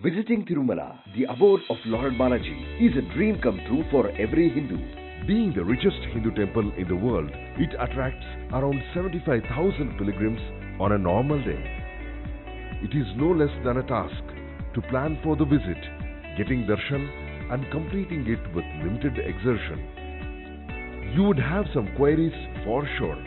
Visiting Tirumala, the abode of Lord Balaji, is a dream come true for every Hindu. Being the richest Hindu temple in the world, it attracts around 75,000 pilgrims on a normal day. It is no less than a task to plan for the visit, getting darshan and completing it with limited exertion. You would have some queries for sure.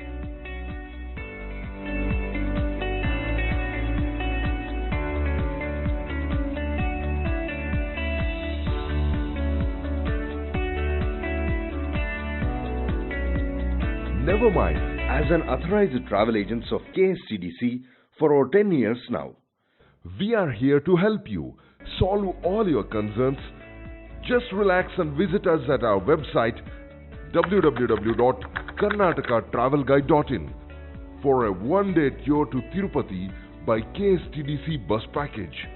Never mind, As an authorized travel agent of KSTDC for over 10 years now, we are here to help you solve all your concerns. Just relax and visit us at our website www.karnatakatravelguide.in for a one-day tour to Tirupati by KSTDC bus package.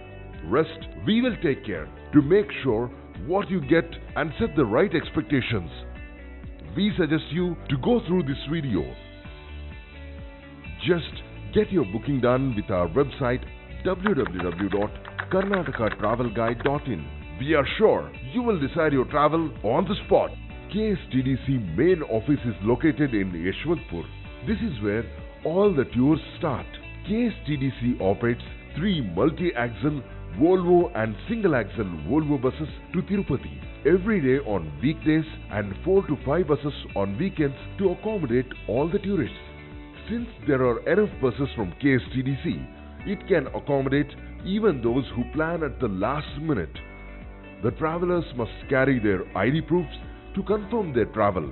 Rest, we will take care to make sure what you get and set the right expectations. We suggest you to go through this video. Just get your booking done with our website www.karnatakatravelguide.in. We are sure you will decide your travel on the spot. KSTDC main office is located in Yeshwanthpur. This is where all the tours start. KSTDC operates 3 multi-axle Volvo and single-axle Volvo buses to Tirupati every day on weekdays and 4 to 5 buses on weekends to accommodate all the tourists. Since there are enough buses from KSTDC, it can accommodate even those who plan at the last minute. The travelers must carry their ID proofs to confirm their travel.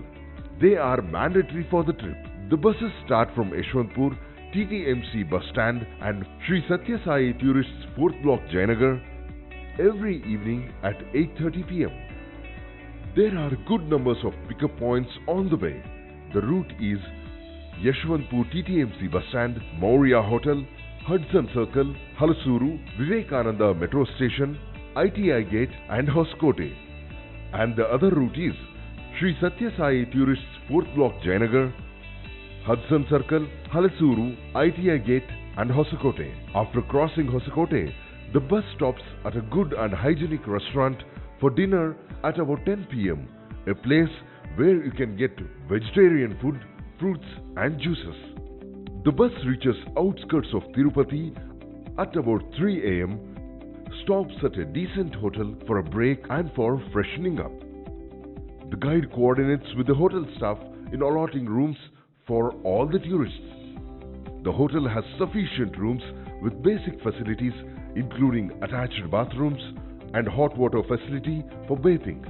They are mandatory for the trip. The buses start from Yeshwanthpur TTMC bus stand and Sri Satya Sai Tourists 4th Block Jayanagar every evening at 8:30 p.m. There are good numbers of pickup points on the way. The route is Yeshwanthpur TTMC bus stand, Maurya Hotel, Hudson Circle, Ulsoor, Vivekananda Metro Station, ITI Gate and Hoskote. And the other route is Sri Satya Sai Tourists 4th Block Jayanagar, Hudson Circle, Ulsoor, ITI Gate and Hoskote. After crossing Hoskote, the bus stops at a good and hygienic restaurant for dinner at about 10 p.m. A place where you can get vegetarian food, fruits and juices. The bus reaches outskirts of Tirupati at about 3 a.m. Stops at a decent hotel for a break and for freshening up. The guide coordinates with the hotel staff in allotting rooms for all the tourists. The hotel has sufficient rooms with basic facilities including attached bathrooms and hot water facility for bathing.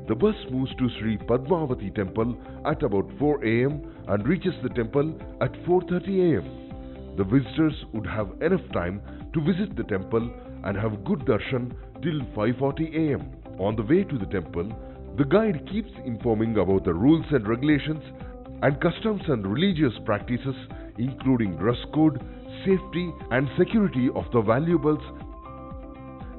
The bus moves to Sri Padmavati temple at about 4 a.m. and reaches the temple at 4:30 a.m. The visitors would have enough time to visit the temple and have good darshan till 5:40 a.m. On the way to the temple, the guide keeps informing about the rules and regulations and customs and religious practices including dress code, safety and security of the valuables,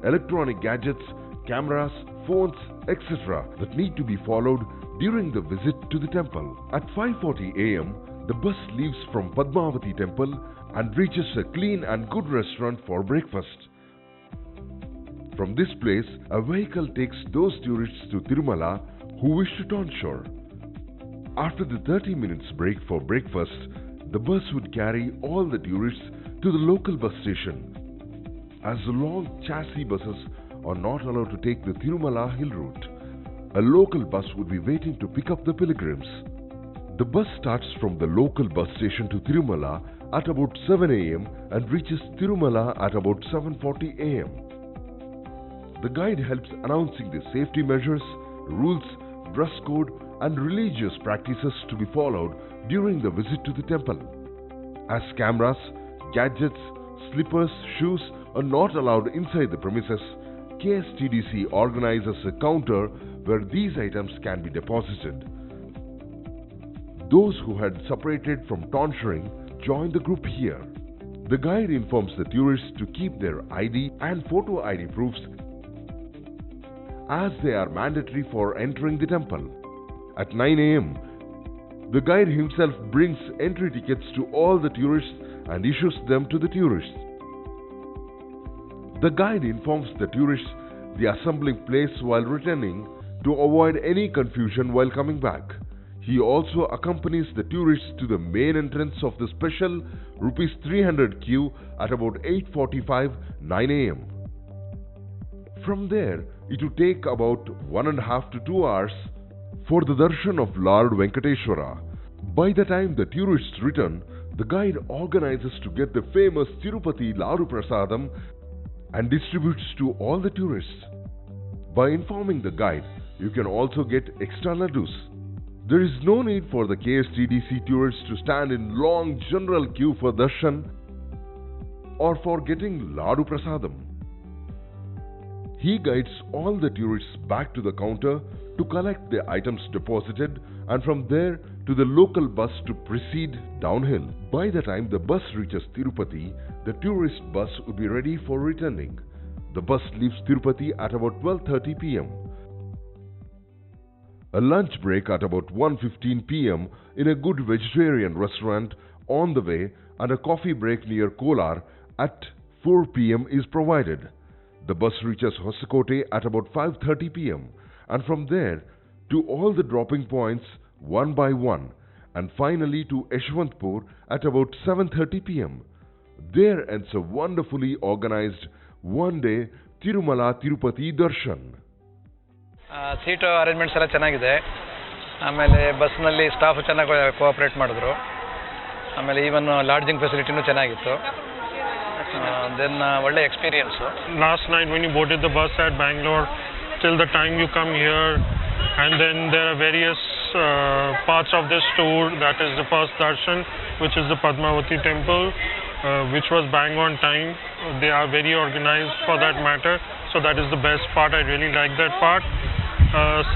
electronic gadgets, cameras, phones, etc. that need to be followed during the visit to the temple. At 5:40 a.m., the bus leaves from Padmavati temple and reaches a clean and good restaurant for breakfast. From this place, a vehicle takes those tourists to Tirumala who wish to tonsure. After the 30 minutes break for breakfast, the bus would carry all the tourists to the local bus station. As the long chassis buses are not allowed to take the Tirumala hill route, a local bus would be waiting to pick up the pilgrims. The bus starts from the local bus station to Tirumala at about 7 a.m. and reaches Tirumala at about 7:40 a.m. The guide helps announcing the safety measures, rules, dress code and religious practices to be followed during the visit to the temple. As cameras, gadgets, slippers, shoes are not allowed inside the premises, KSTDC organizes a counter where these items can be deposited. Those who had separated from tonsuring join the group here. The guide informs the tourists to keep their ID and photo ID proofs as they are mandatory for entering the temple. At 9 a.m., the guide himself brings entry tickets to all the tourists and issues them to the tourists. The guide informs the tourists the assembling place while returning to avoid any confusion while coming back. He also accompanies the tourists to the main entrance of the special Rs 300 queue at about 8:45-9 am. From there, it would take about 1.5 to 2 hours for the darshan of Lord Venkateshwara. By the time the tourists return, the guide organizes to get the famous Tirupati Ladu Prasadam and distributes to all the tourists. By informing the guide, you can also get extra laddus. There is no need for the KSTDC tourists to stand in long general queue for darshan or for getting Ladu Prasadam. He guides all the tourists back to the counter to collect the items deposited and from there to the local bus to proceed downhill. By the time the bus reaches Tirupati, the tourist bus will be ready for returning. The bus leaves Tirupati at about 12:30 p.m. A lunch break at about 1:15 p.m. in a good vegetarian restaurant on the way and a coffee break near Kolar at 4 p.m. is provided. The bus reaches Hoskote at about 5:30 p.m. and from there to all the dropping points one by one and finally to Yeshwanthpur at about 7:30 p.m. There ends a wonderfully organized one-day Tirumala Tirupati Darshan. Seat arrangements ಎಲ್ಲ ಚೆನ್ನಾಗಿದೆ. ಆಮೇಲೆ ಬಸ್ನಲ್ಲಿ staff ಚೆನ್ನಾಗಿ cooperate ಮಾಡಿದ್ರು. ಆಮೇಲೆ even lodging ಫೆಸಿಲಿಟಿನೂ ಚೆನ್ನಾಗಿತ್ತು. Then ಒಳ್ಳೆ experience. Last night when you boarded the bus at Bangalore till the time you come here, and then there are various parts of this tour. That is the first darshan, which is the Padmavati temple, which was bang on time. They are very organized for that matter, so that is the best part. I really like that part.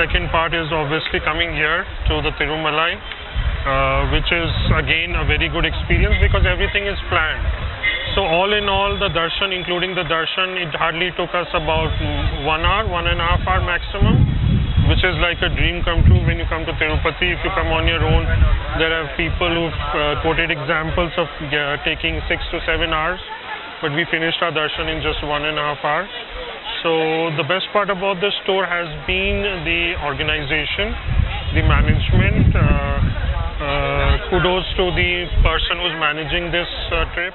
Second part is obviously coming here to the Tirumala, which is again a very good experience because everything is planned. So all in all, the darshan, including the darshan, it hardly took us about 1 hour, 1.5 hour maximum, which is like a dream come true when you come to Tirupati. If you come on your own, there are people who've quoted examples of taking 6 to 7 hours, but we finished our darshan in just 1.5 hours. So the best part about this tour has been the organization, the management. Kudos to the person who's managing this trip.